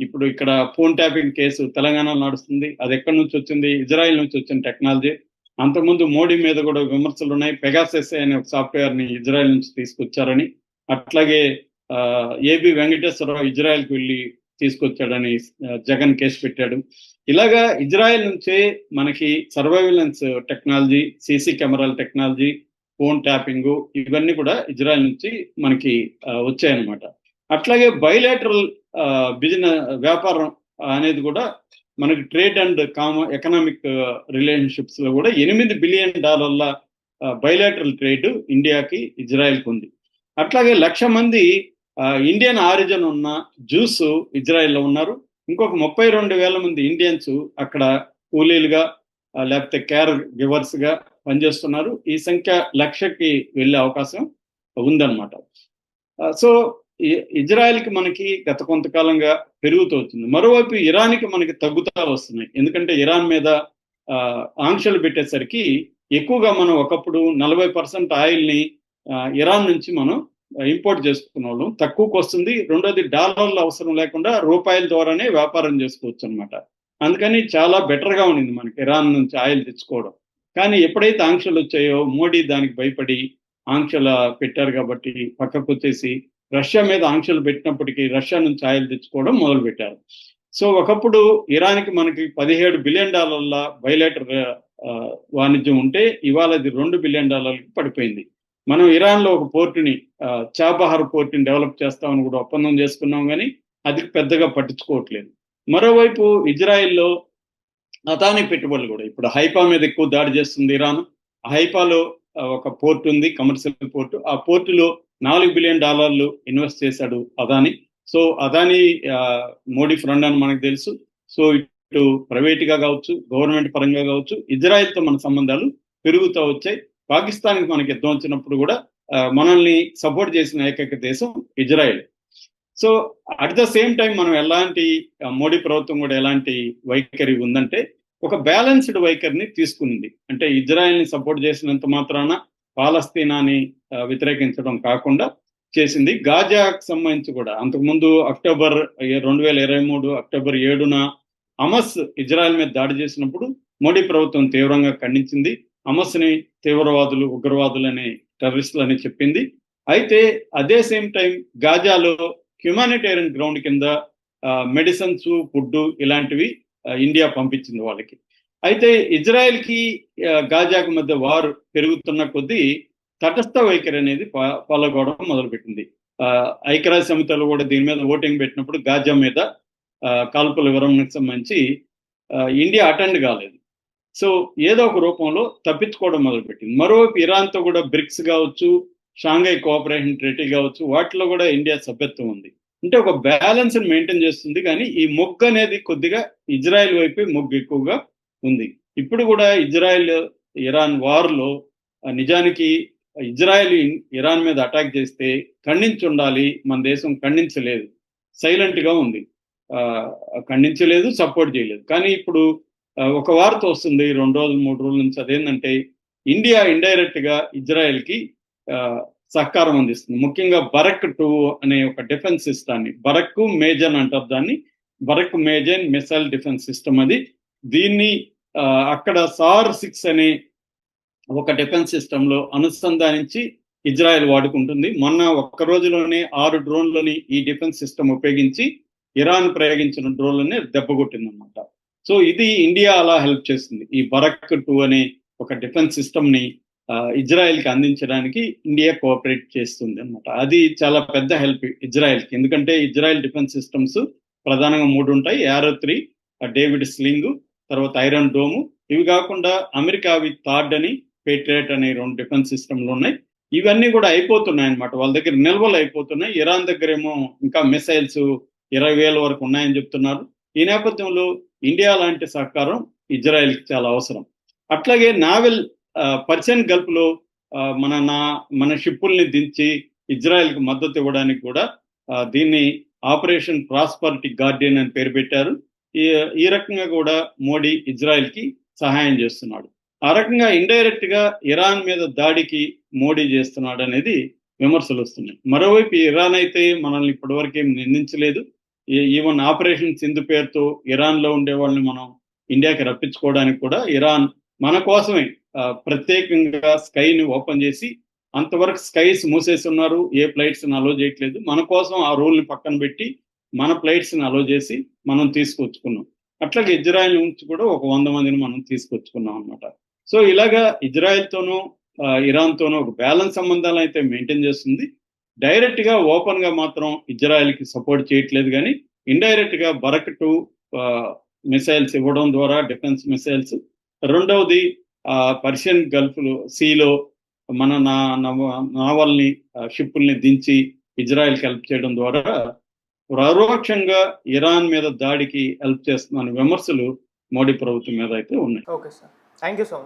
ఇప్పుడు ఇక్కడ phone tapping case తెలంగాణలో నడుస్తుంది. అది ఎక్కడి నుంచి వచ్చింది? ఇజ్రాయెల్ నుంచి వచ్చిన టెక్నాలజీ. అంతకుముందు మోడీ మీద కూడా విమర్శలు ఉన్నాయి. పెగాసెస్ అనే ఒక సాఫ్ట్వేర్ ని ఇజ్రాయెల్ నుంచి తీసుకొచ్చారని. అట్లాగే ఏబి వెంకటేశ్వరరావు ఇజ్రాయెల్కి వెళ్ళి తీసుకొచ్చాడని జగన్ కేసు పెట్టాడు. ఇలాగా ఇజ్రాయెల్ నుంచే మనకి సర్వైలెన్స్ టెక్నాలజీ, సీసీ కెమెరాల టెక్నాలజీ, ఫోన్ ట్యాపింగ్ ఇవన్నీ కూడా ఇజ్రాయెల్ నుంచి మనకి వచ్చాయన్నమాట. అట్లాగే బైలాటరల్ బిజినెస్ వ్యాపారం అనేది కూడా మనకి ట్రేడ్ అండ్ ఎకనామిక్ రిలేషన్షిప్స్ లో కూడా $8 బిలియన్ బైలాటరల్ ట్రేడ్ ఇండియాకి ఇజ్రాయెల్కి ఉంది. అట్లాగే 1,00,000 మంది ఇండియన్ ఆరిజిన్ ఉన్న జూస్ ఇజ్రాయెల్లో ఉన్నారు. ఇంకొక 32,000 మంది ఇండియన్స్ అక్కడ కూలీలుగా లేకపోతే కేర్ గివర్స్ గా పనిచేస్తున్నారు. ఈ సంఖ్య 1,00,000కి వెళ్ళే అవకాశం ఉందన్నమాట. సో ఇజ్రాయెల్కి మనకి గత కొంతకాలంగా పెరుగుతూ వచ్చింది. మరోవైపు ఇరాన్కి మనకి తగ్గుతా వస్తున్నాయి. ఎందుకంటే ఇరాన్ మీద ఆంక్షలు పెట్టేసరికి ఎక్కువగా మనం ఒకప్పుడు 40% ఆయిల్ని ఇరాన్ నుంచి మనం ఇంపోర్ట్ చేసుకున్న వాళ్ళం. తక్కువకు వస్తుంది. రెండోది డాలర్లు అవసరం లేకుండా రూపాయల ద్వారానే వ్యాపారం చేసుకోవచ్చు అనమాట. అందుకని చాలా బెటర్గా ఉండింది మనకి ఇరాన్ నుంచి ఆయిల్ తెచ్చుకోవడం. కానీ ఎప్పుడైతే ఆంక్షలు వచ్చాయో మోడీ దానికి భయపడి ఆంక్షలు పెట్టారు కాబట్టి పక్కకు వచ్చేసి రష్యా మీద ఆంక్షలు పెట్టినప్పటికీ రష్యా నుంచి ఆయిల్ తెచ్చుకోవడం మొదలు పెట్టారు. సో ఒకప్పుడు ఇరాన్కి మనకి $17 బిలియన్ బైలేటర్ వాణిజ్యం ఉంటే ఇవాళ అది $2 బిలియన్ పడిపోయింది. మనం ఇరాన్లో ఒక పోర్టుని చాబహార్ పోర్టుని డెవలప్ చేస్తామని కూడా ఒప్పందం చేసుకున్నాం, కానీ అది పెద్దగా పట్టించుకోవట్లేదు. మరోవైపు ఇజ్రాయెల్లో అదానీ పెట్టుబడులు కూడా ఇప్పుడు హైఫా మీద ఎక్కువ దాడి చేస్తుంది ఇరాన్. హైఫాలో ఒక పోర్ట్ ఉంది, కమర్షియల్ పోర్టు. ఆ పోర్టులో $4 బిలియన్ ఇన్వెస్ట్ చేశాడు అదానీ. సో అదానీ మోడీ ఫ్రెండ్ అని మనకు తెలుసు. సో ఇటు ప్రైవేట్గా కావచ్చు, గవర్నమెంట్ పరంగా కావచ్చు, ఇజ్రాయెల్తో మన సంబంధాలు పెరుగుతూ వచ్చాయి. పాకిస్తాన్కి మనకి యుద్ధం వచ్చినప్పుడు కూడా మనల్ని సపోర్ట్ చేసిన ఏకైక దేశం Israel. So at the same time మనం ఎలాంటి మోడీ ప్రభుత్వం కూడా ఎలాంటి వైఖరి ఉందంటే ఒక బ్యాలెన్స్డ్ వైఖరిని తీసుకుంది. అంటే ఇజ్రాయెల్ని సపోర్ట్ చేసినంత మాత్రాన పాలస్తీనాని వ్యతిరేకించడం కాకుండా చేసింది. గాజాకు సంబంధించి కూడా అంతకుముందు 2023 అక్టోబర్ 7న హమస్ ఇజ్రాయెల్ మీద దాడి చేసినప్పుడు మోడీ ప్రభుత్వం తీవ్రంగా ఖండించింది. హమస్ని తీవ్రవాదులు, ఉగ్రవాదులు అనే టెర్రరిస్టులు అని చెప్పింది. అయితే అదే సేమ్ టైం గాజాలో హ్యుమానిటేరియన్ గ్రౌండ్ కింద మెడిసిన్స్, ఫుడ్ ఇలాంటివి ఇండియా పంపించింది వాళ్ళకి. అయితే ఇజ్రాయెల్కి గాజాకు మధ్య వారు పెరుగుతున్న కొద్దీ తటస్థ వైఖరి అనేది ఫాలో కావడం మొదలుపెట్టింది. ఐక్యరాజ్య సమితిలో కూడా దీని మీద ఓటింగ్ పెట్టినప్పుడు గాజా మీద కాల్పుల విరమణకు సంబంధించి ఇండియా అటెండ్ కాలేదు. సో ఏదో ఒక రూపంలో తప్పించుకోవడం మొదలుపెట్టింది. మరోవైపు ఇరాన్తో కూడా బ్రిక్స్ కావచ్చు, షాంఘై కోఆపరేషన్ ట్రీటీ కావచ్చు, వాటిలో కూడా ఇండియా సభ్యత్వం ఉంది. అంటే ఒక బ్యాలెన్స్ మెయింటైన్ చేస్తుంది. కానీ ఈ మొగ్గు అనేది కొద్దిగా ఇజ్రాయెల్ వైపే మొగ్గు ఎక్కువగా ఉంది. ఇప్పుడు కూడా ఇజ్రాయెల్ ఇరాన్ వార్లో నిజానికి ఇజ్రాయెల్ ఇరాన్ మీద అటాక్ చేస్తే ఖండించి ఉండాలి. మన దేశం ఖండించలేదు, సైలెంట్గా ఉంది, ఖండించలేదు, సపోర్ట్ చేయలేదు. కానీ ఇప్పుడు ఒక వార్త వస్తుంది 2 రోజులు 3 రోజుల నుంచి. అదేంటంటే ఇండియా ఇండైరెక్ట్ గా ఇజ్రాయెల్కి సహకారం అందిస్తుంది. ముఖ్యంగా బరక్ 2 అనే ఒక డిఫెన్స్ సిస్టాన్ని, బరక్ మేజన్ అంటారు దాన్ని, బరక్ మేజన్ మిసైల్ డిఫెన్స్ సిస్టమ్ అది. దీన్ని అక్కడ SAR-6 అనే ఒక డిఫెన్స్ సిస్టంలో అనుసంధానించి ఇజ్రాయెల్ వాడుకుంటుంది. మొన్న ఒక్క రోజులోనే 6 డ్రోన్లని ఈ డిఫెన్స్ సిస్టమ్ ఉపయోగించి ఇరాన్ ప్రయోగించిన డ్రోన్లని దెబ్బకొట్టిందన్నమాట. సో ఇది ఇండియా అలా హెల్ప్ చేస్తుంది. ఈ బరక్ 2 అనే ఒక డిఫెన్స్ సిస్టమ్ ని ఇజ్రాయెల్కి అందించడానికి ఇండియా కోఆపరేట్ చేస్తుంది అనమాట. అది చాలా పెద్ద హెల్ప్ ఇజ్రాయెల్కి. ఎందుకంటే ఇజ్రాయెల్ డిఫెన్స్ సిస్టమ్స్ ప్రధానంగా 3 ఉంటాయి. యారో 3, డేవిడ్ స్లింగ్, తర్వాత ఐరన్ డోము. ఇవి కాకుండా అమెరికావి థాడ్ అని, పేట్రియట్ అనే 2 డిఫెన్స్ సిస్టమ్లు ఉన్నాయి. ఇవన్నీ కూడా అయిపోతున్నాయి అనమాట. వాళ్ళ దగ్గర నిల్వలు అయిపోతున్నాయి. ఇరాన్ దగ్గర ఏమో ఇంకా మిసైల్స్ 20,000 వరకు ఉన్నాయని చెప్తున్నారు. ఈ నేపథ్యంలో ఇండియా లాంటి సహకారం ఇజ్రాయెల్కి చాలా అవసరం. అట్లాగే నావెల్ పర్షియన్ గల్ఫ్లో మన షిప్పుల్ని దించి ఇజ్రాయెల్కి మద్దతు ఇవ్వడానికి కూడా దీన్ని ఆపరేషన్ ప్రాస్పరిటీ గార్డియన్ అని పేరు పెట్టారు. ఈ రకంగా కూడా మోడీ ఇజ్రాయెల్కి సహాయం చేస్తున్నాడు. ఆ రకంగా ఇండైరెక్ట్ గా ఇరాన్ మీద దాడికి మోడీ చేస్తున్నాడు అనేది విమర్శలు వస్తున్నాయి. మరోవైపు ఇరాన్ అయితే మనల్ని ఇప్పటివరకు ఏం నిందించలేదు. ఈవెన్ ఆపరేషన్ సింధు పేరుతో ఇరాన్లో ఉండే వాళ్ళని మనం ఇండియాకి రప్పించుకోవడానికి కూడా ఇరాన్ మన కోసమే ప్రత్యేకంగా స్కైని ఓపెన్ చేసి, అంతవరకు స్కైస్ మూసేసి ఉన్నారు, ఏ ఫ్లైట్స్ అలో చేయట్లేదు. మన కోసం ఆ రూల్ని పక్కన పెట్టి మన ఫ్లైట్స్ ని అలో చేసి మనం తీసుకొచ్చుకున్నాం. అట్లాగే ఇజ్రాయెల్ నుంచి కూడా ఒక 100 మందిని మనం తీసుకొచ్చుకున్నాం అనమాట. సో ఇలాగా ఇజ్రాయెల్ తోనూ ఇరాన్ తోనూ ఒక బ్యాలెన్స్ సంబంధాలు అయితే మెయింటైన్ చేస్తుంది. డైరెక్ట్ గా ఓపెన్ గా మాత్రం ఇజ్రాయెల్ కి సపోర్ట్ చేయట్లేదు, కానీ ఇండైరెక్ట్ గా బరక్ 2 మిసైల్స్ ఇవ్వడం ద్వారా, డిఫెన్స్ మిసైల్స్. రెండవది పర్షియన్ గల్ఫ్ సీలో మన నావల్ని షిప్పుల్ని దించి ఇజ్రాయెల్కి హెల్ప్ చేయడం ద్వారా పరోక్షంగా ఇరాన్ మీద దాడికి హెల్ప్ చేస్తున్న విమర్శలు మోడీ ప్రభుత్వం మీద అయితే ఉన్నాయి. Okay sir, thank you so much.